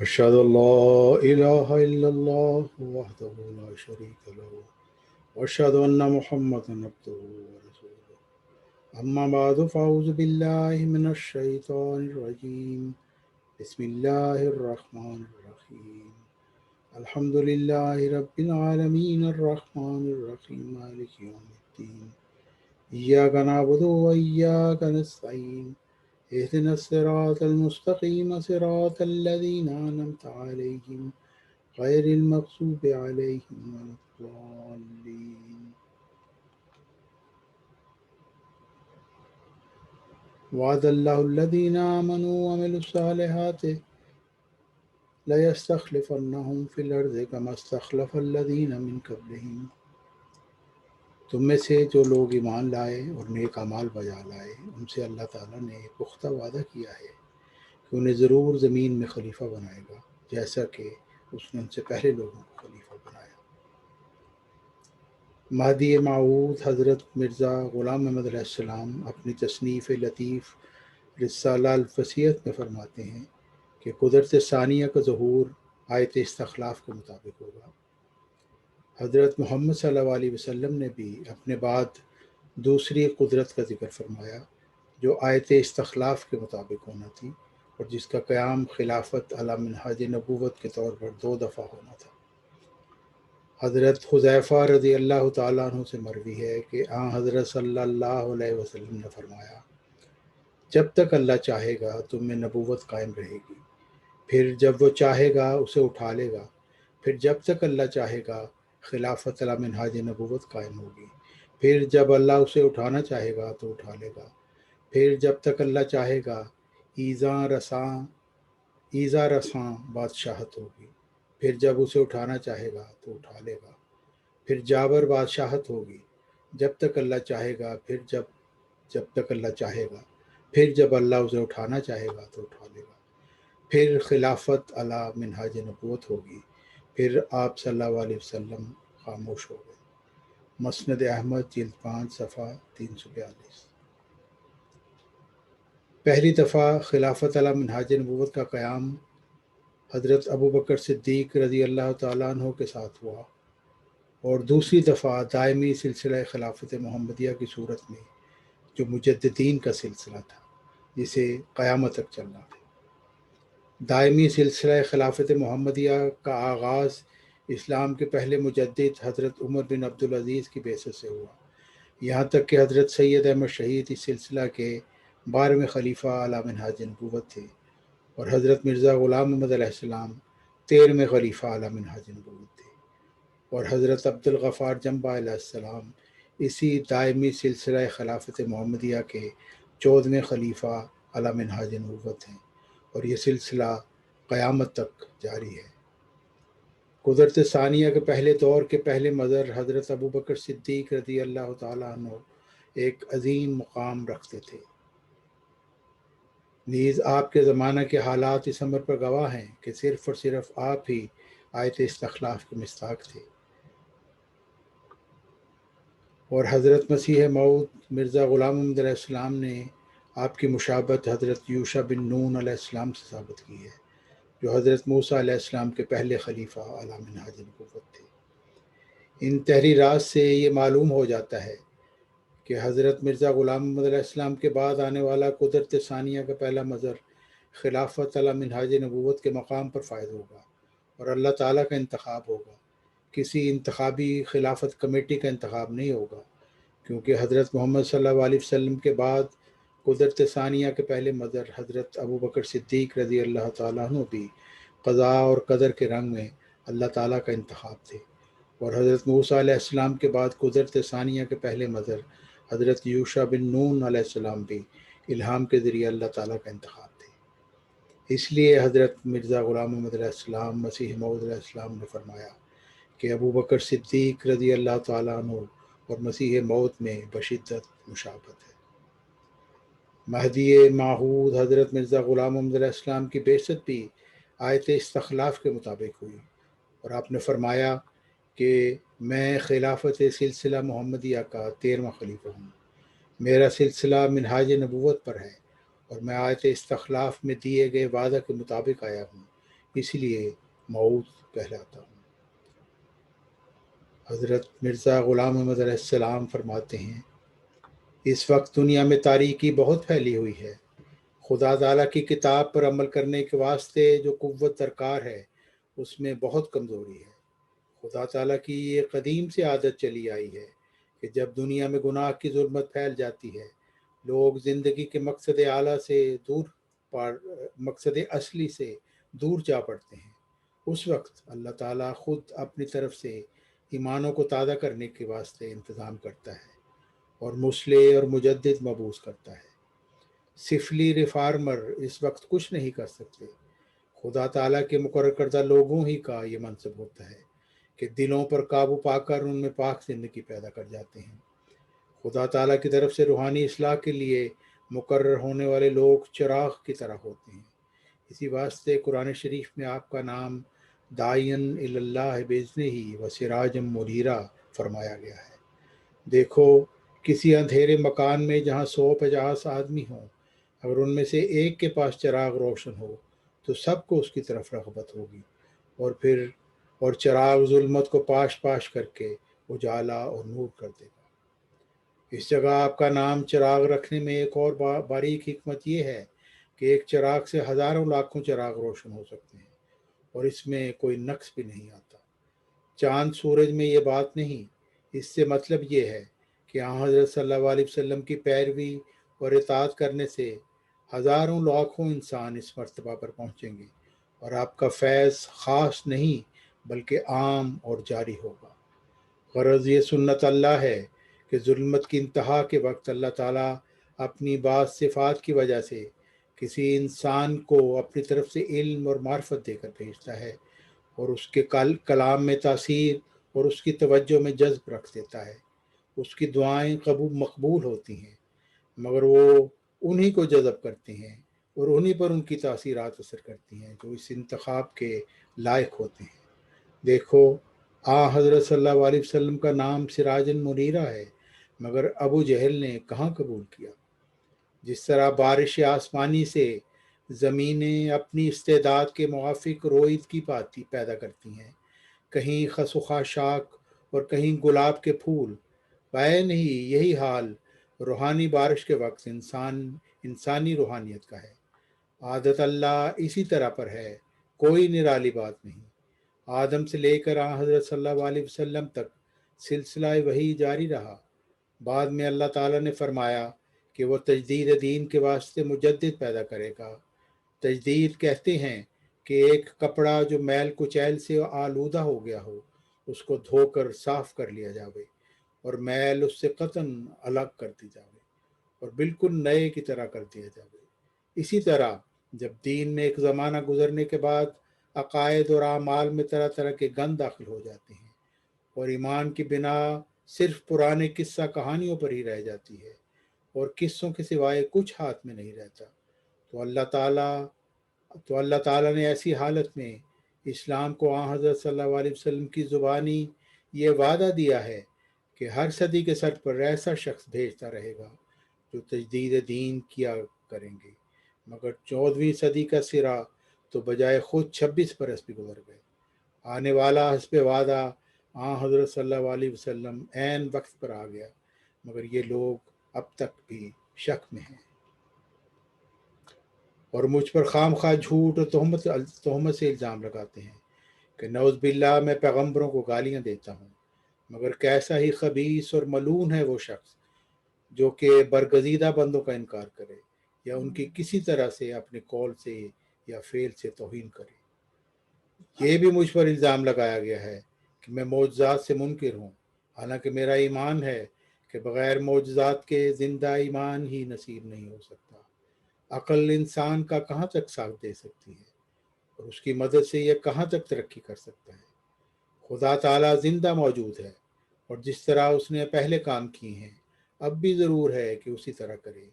أشهد أن لا إله إلا الله وحده لا شريك له وأشهد أن محمدا عبده ورسوله أما بعد فأعوذ بالله من الشيطان الرجيم بسم الله الرحمن الرحيم الحمد لله رب العالمين الرحمن الرحيم مالك يوم الدين إياك نعبد وإياك نستعين اهدنا الصراط المستقيم صراط الذين أنعمت عليهم غير المغضوب عليهم ولا الضالين وعد الله الذين آمنوا وعملوا الصالحات ليستخلفنهم في الأرض كما استخلف الذين من قبلهم تم میں سے جو لوگ ایمان لائے اور نیک اعمال بجا لائے ان سے اللہ تعالیٰ نے پختہ وعدہ کیا ہے کہ انہیں ضرور زمین میں خلیفہ بنائے گا جیسا کہ اس نے ان سے پہلے لوگوں کو خلیفہ بنایا۔ مہدی موعود حضرت مرزا غلام محمد علیہ السلام اپنی تصنیف لطیف رسالہ الفصیحت میں فرماتے ہیں کہ قدرت ثانیہ کا ظہور آیت استخلاف کے مطابق ہوگا۔ حضرت محمد صلی اللہ علیہ وسلم نے بھی اپنے بعد دوسری قدرت کا ذکر فرمایا جو آیت استخلاف کے مطابق ہونا تھی اور جس کا قیام خلافت علی منہاج نبوت کے طور پر 2 دفعہ ہونا تھا۔ حضرت حذیفہ رضی اللہ تعالیٰ عنہ سے مروی ہے کہ حضرت صلی اللہ علیہ وسلم نے فرمایا جب تک اللہ چاہے گا تم میں نبوت قائم رہے گی، پھر جب وہ چاہے گا اسے اٹھا لے گا، پھر جب تک اللہ چاہے گا خلافت علی منہاج نبوت قائم ہوگی، پھر جب اللہ اسے اٹھانا چاہے گا تو اٹھا لے گا، پھر جب تک اللہ چاہے گا ایزا رساں بادشاہت ہوگی، پھر جب اسے اٹھانا چاہے گا تو اٹھا لے گا، پھر جابر بادشاہت ہوگی جب تک اللہ چاہے گا، پھر جب تک اللہ چاہے گا، پھر جب اللہ اسے اٹھانا چاہے گا تو اٹھا لے گا، پھر خلافت علی منہاج نبوت ہوگی، پھر آپ صلی اللہ علیہ وسلم خاموش ہو گئے۔ مسند احمد جلد 5 صفحہ 342۔ پہلی دفعہ خلافت علی منہاج نبوت کا قیام حضرت ابو بکر صدیق رضی اللہ تعالیٰ عنہ کے ساتھ ہوا اور دوسری دفعہ دائمی سلسلہ خلافت محمدیہ کی صورت میں جو مجددین کا سلسلہ تھا جسے قیامت تک چلنا تھا۔ دائمی سلسلہ خلافت محمدیہ کا آغاز اسلام کے پہلے مجدد حضرت عمر بن عبدالعزیز کی بعثت سے ہوا، یہاں تک کہ حضرت سید احمد شہید اس سلسلہ کے 12ویں خلیفہ علی منہاج نبوت تھے اور حضرت مرزا غلام محمد علیہ السلام 13ویں خلیفہ علی منہاج نبوت تھے اور حضرت عبدالغفار جنبہ علیہ السلام اسی دائمی سلسلہ خلافت محمدیہ کے 14ویں خلیفہ علی منہاج نبوت ہیں اور یہ سلسلہ قیامت تک جاری ہے۔ قدرت ثانیہ کے پہلے دور کے پہلے مظہر حضرت ابو بکر صدیق رضی اللہ تعالیٰ عنہ ایک عظیم مقام رکھتے تھے، نیز آپ کے زمانہ کے حالات اس امر پر گواہ ہیں کہ صرف اور صرف آپ ہی آیت استخلاف کے مستحق تھے اور حضرت مسیح موعود مرزا غلام محمد علیہ السلام نے آپ کی مشابہت حضرت یوشع بن نون علیہ السلام سے ثابت کی ہے جو حضرت موسیٰ علیہ السلام کے پہلے خلیفہ علی منہاج نبوت تھے۔ ان تحریرات سے یہ معلوم ہو جاتا ہے کہ حضرت مرزا غلام محمد علیہ السلام کے بعد آنے والا قدرت ثانیہ کا پہلا مظہر خلافت علی منہاج نبوت کے مقام پر فائز ہوگا اور اللہ تعالیٰ کا انتخاب ہوگا، کسی انتخابی خلافت کمیٹی کا انتخاب نہیں ہوگا، کیونکہ حضرت محمد صلی اللہ علیہ وسلم کے بعد قدرت ثانیہ کے پہلے مظہر حضرت ابو بکر صدیق رضی اللہ تعالیٰ عنہ بھی قضاء اور قدر کے رنگ میں اللہ تعالیٰ کا انتخاب تھے اور حضرت موسیٰ علیہ السلام کے بعد قدرت ثانیہ کے پہلے مظہر حضرت یوشع بن نون علیہ السلام بھی الہام کے ذریعے اللہ تعالیٰ کا انتخاب تھے۔ اس لیے حضرت مرزا غلام محمد علیہ السلام مسیح موعود علیہ السلام نے فرمایا کہ ابو بکر صدیق رضی اللہ تعالیٰ عنہ اور مسیح موعود میں بشدت مشابہت ہے۔ مہدی موعود حضرت مرزا غلام محمد علیہ السلام کی بعثت بھی آیت استخلاف کے مطابق ہوئی اور آپ نے فرمایا کہ میں خلافت سلسلہ محمدیہ کا 13واں خلیفہ ہوں، میرا سلسلہ منہاج نبوت پر ہے اور میں آیت استخلاف میں دیے گئے وعدہ کے مطابق آیا ہوں، اس لیے موعود کہلاتا ہوں۔ حضرت مرزا غلام احمد علیہ السلام فرماتے ہیں، اس وقت دنیا میں تاریکی بہت پھیلی ہوئی ہے۔ خدا تعالیٰ کی کتاب پر عمل کرنے کے واسطے جو قوت درکار ہے اس میں بہت کمزوری ہے۔ خدا تعالیٰ کی یہ قدیم سے عادت چلی آئی ہے کہ جب دنیا میں گناہ کی ظلمت پھیل جاتی ہے، لوگ زندگی کے مقصد اعلیٰ سے دور مقصد اصلی سے دور جا پڑتے ہیں۔ اس وقت اللہ تعالیٰ خود اپنی طرف سے ایمانوں کو تازہ کرنے کے واسطے انتظام کرتا ہے اور مصلح اور مجدد مبعوث کرتا ہے۔ سفلی ریفارمر اس وقت کچھ نہیں کر سکتے۔ خدا تعالیٰ کے مقرر کردہ لوگوں ہی کا یہ منصب ہوتا ہے کہ دلوں پر قابو پا کر ان میں پاک زندگی پیدا کر جاتے ہیں۔ خدا تعالیٰ کی طرف سے روحانی اصلاح کے لیے مقرر ہونے والے لوگ چراغ کی طرح ہوتے ہیں۔ اسی واسطے قرآن شریف میں آپ کا نام داعین الی اللہ باذنہ و سراجا منیرا فرمایا گیا ہے۔ دیکھو، کسی اندھیرے مکان میں جہاں 150 آدمی ہوں، اگر ان میں سے ایک کے پاس چراغ روشن ہو تو سب کو اس کی طرف رغبت ہوگی، اور چراغ ظلمت کو پاش پاش کر کے اجالا اور نور کر دے گا۔ اس جگہ آپ کا نام چراغ رکھنے میں ایک اور باریک حکمت یہ ہے کہ ایک چراغ سے ہزاروں لاکھوں چراغ روشن ہو سکتے ہیں اور اس میں کوئی نقص بھی نہیں آتا۔ چاند سورج میں یہ بات نہیں۔ اس سے مطلب یہ ہے کہ حضرت صلی اللہ علیہ وسلم کی پیروی اور اطاعت کرنے سے ہزاروں لاکھوں انسان اس مرتبہ پر پہنچیں گے اور آپ کا فیض خاص نہیں بلکہ عام اور جاری ہوگا۔ غرض یہ سنت اللہ ہے کہ ظلمت کی انتہا کے وقت اللہ تعالیٰ اپنی بعض صفات کی وجہ سے کسی انسان کو اپنی طرف سے علم اور معرفت دے کر بھیجتا ہے اور اس کے کلام میں تاثیر اور اس کی توجہ میں جذب رکھ دیتا ہے۔ اس کی دعائیں مقبول ہوتی ہیں، مگر وہ انہی کو جذب کرتے ہیں اور انہی پر ان کی تاثیرات اثر کرتی ہیں جو اس انتخاب کے لائق ہوتے ہیں۔ دیکھو، حضرت صلی اللہ علیہ وسلم کا نام سراج منیرہ ہے، مگر ابو جہل نے کہاں قبول کیا؟ جس طرح بارش آسمانی سے زمینیں اپنی استعداد کے موافق روئیدگی پیدا کرتی ہیں، کہیں خس و خاشاک اور کہیں گلاب کے پھول، بین ہی یہی حال روحانی بارش کے وقت انسانی روحانیت کا ہے۔ عادت اللہ اسی طرح پر ہے، کوئی نرالی بات نہیں۔ آدم سے لے کر حضرت صلی اللہ علیہ وسلم تک سلسلہ وحی جاری رہا۔ بعد میں اللہ تعالیٰ نے فرمایا کہ وہ تجدید دین کے واسطے مجدد پیدا کرے گا۔ تجدید کہتے ہیں کہ ایک کپڑا جو میل کچیل سے آلودہ ہو گیا ہو اس کو دھو کر صاف کر لیا جاوے اور میل اس سے قطعاً الگ کر دی جاوے اور بالکل نئے کی طرح کر دیا جاوے۔ اسی طرح جب دین میں ایک زمانہ گزرنے کے بعد عقائد اور اعمال میں طرح طرح کے گند داخل ہو جاتے ہیں اور ایمان کی بنا صرف پرانے قصہ کہانیوں پر ہی رہ جاتی ہے اور قصوں کے سوائے کچھ ہاتھ میں نہیں رہتا، تو اللہ تعالیٰ نے ایسی حالت میں اسلام کو حضرت صلی اللہ علیہ وسلم کی زبانی یہ وعدہ دیا ہے کہ ہر صدی کے سر پر ایسا شخص بھیجتا رہے گا جو تجدید دین کیا کریں گے، مگر 14ویں صدی کا سرا تو بجائے خود 26 برس بھی گزر گئے۔ آنے والا حسب وعدہ حضرت صلی اللہ علیہ وسلم عین وقت پر آ گیا، مگر یہ لوگ اب تک بھی شک میں ہیں اور مجھ پر خام خواہ جھوٹ اور تہمت سے الزام لگاتے ہیں کہ نعوذ باللہ میں پیغمبروں کو گالیاں دیتا ہوں، مگر کیسا ہی خبیث اور ملعون ہے وہ شخص جو کہ برگزیدہ بندوں کا انکار کرے یا ان کی کسی طرح سے اپنے قول سے یا فعل سے توہین کرے۔ یہ بھی مجھ پر الزام لگایا گیا ہے کہ میں معجزات سے منکر ہوں، حالانکہ میرا ایمان ہے کہ بغیر معجزات کے زندہ ایمان ہی نصیب نہیں ہو سکتا۔ عقل انسان کا کہاں تک ساتھ دے سکتی ہے اور اس کی مدد سے یہ کہاں تک ترقی کر سکتا ہے؟ خدا تعالیٰ زندہ موجود ہے اور جس طرح اس نے پہلے کام کیے ہیں اب بھی ضرور ہے کہ اسی طرح کرے۔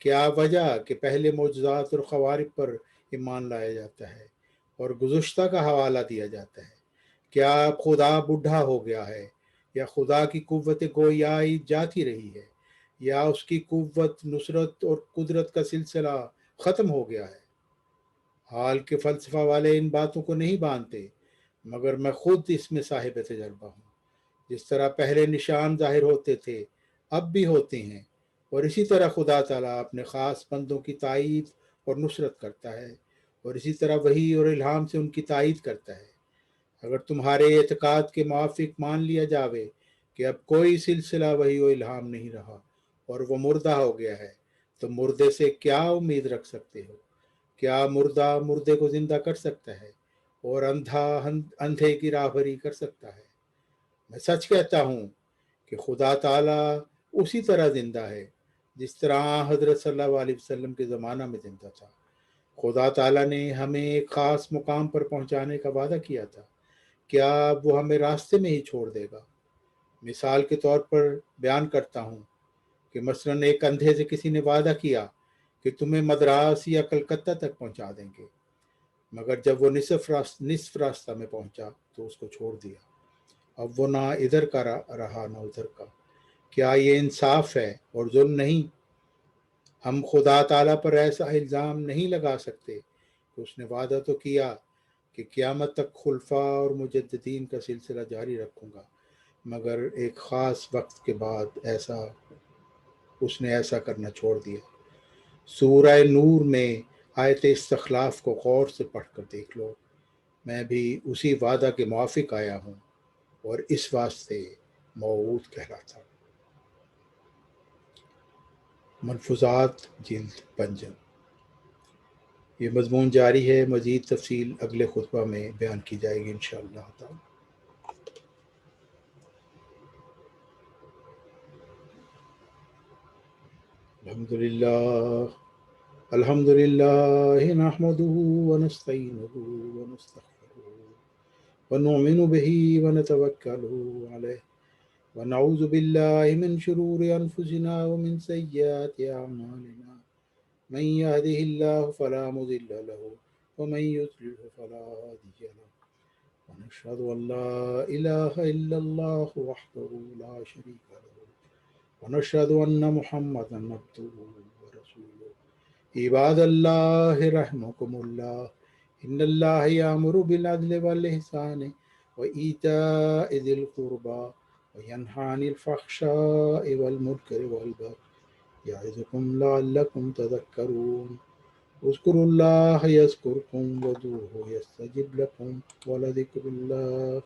کیا وجہ کہ پہلے معجزات اور خوارق پر ایمان لایا جاتا ہے اور گزشتہ کا حوالہ دیا جاتا ہے؟ کیا خدا بڈھا ہو گیا ہے یا خدا کی قوت گویائی جاتی رہی ہے یا اس کی قوت نصرت اور قدرت کا سلسلہ ختم ہو گیا ہے؟ حال کے فلسفہ والے ان باتوں کو نہیں مانتے، مگر میں خود اس میں صاحب تجربہ ہوں۔ جس طرح پہلے نشان ظاہر ہوتے تھے اب بھی ہوتے ہیں، اور اسی طرح خدا تعالیٰ اپنے خاص بندوں کی تائید اور نصرت کرتا ہے، اور اسی طرح وحی اور الہام سے ان کی تائید کرتا ہے۔ اگر تمہارے اعتقاد کے موافق مان لیا جاوے کہ اب کوئی سلسلہ وحی و الہام نہیں رہا اور وہ مردہ ہو گیا ہے، تو مردے سے کیا امید رکھ سکتے ہو؟ کیا مردہ مردے کو زندہ کر سکتا ہے، اور اندھا اندھے کی راہبری کر سکتا ہے؟ میں سچ کہتا ہوں کہ خدا تعالیٰ اسی طرح زندہ ہے جس طرح حضرت صلی اللہ علیہ وسلم کے زمانہ میں زندہ تھا۔ خدا تعالیٰ نے ہمیں ایک خاص مقام پر پہنچانے کا وعدہ کیا تھا، کیا وہ ہمیں راستے میں ہی چھوڑ دے گا؟ مثال کے طور پر بیان کرتا ہوں کہ مثلاً ایک اندھے سے کسی نے وعدہ کیا کہ تمہیں مدراس یا کلکتہ تک پہنچا دیں گے، مگر جب وہ نصف راستہ میں پہنچا تو اس کو چھوڑ دیا۔ اب وہ نہ ادھر کا رہا نہ ادھر کا۔ کیا یہ انصاف ہے اور ظلم نہیں؟ ہم خدا تعالیٰ پر ایسا الزام نہیں لگا سکتے کہ اس نے وعدہ تو کیا کہ قیامت تک خلفاء اور مجددین کا سلسلہ جاری رکھوں گا، مگر ایک خاص وقت کے بعد اس نے ایسا کرنا چھوڑ دیا۔ سورہ نور میں آیت استخلاف کو غور سے پڑھ کر دیکھ لو۔ میں بھی اسی وعدہ کے موافق آیا ہوں اور اس واسطے موعود کہلاتا ہوں۔ ملفوظات جلد پنجم۔ یہ مضمون جاری ہے، مزید تفصیل اگلے خطبہ میں بیان کی جائے گی انشاءاللہ تعالی۔ الحمد للہ نحمده ونستعینه ونستغفره ونؤمن به ونتوکل علیہ ونعوذ باللہ من شرور انفسنا ومن سیئات اعمالنا، من يهده الله فلا مضل له ومن يضلل فلا هادي له، ونشهد ان لا اله الا الله وحده لا شريك له، ونشهد ان محمدا عبده ورسوله۔ عباد اللہ رحمكم اللہ، ان اللہ یامر بالعدل والاحسان وایتاء ذی القربى وینہی عن الفحشاء والمنکر والبغی یعظکم لعلکم تذکرون۔ اذکروا اللہ یذکرکم وادعوہ یستجب لکم ولذکر اللہ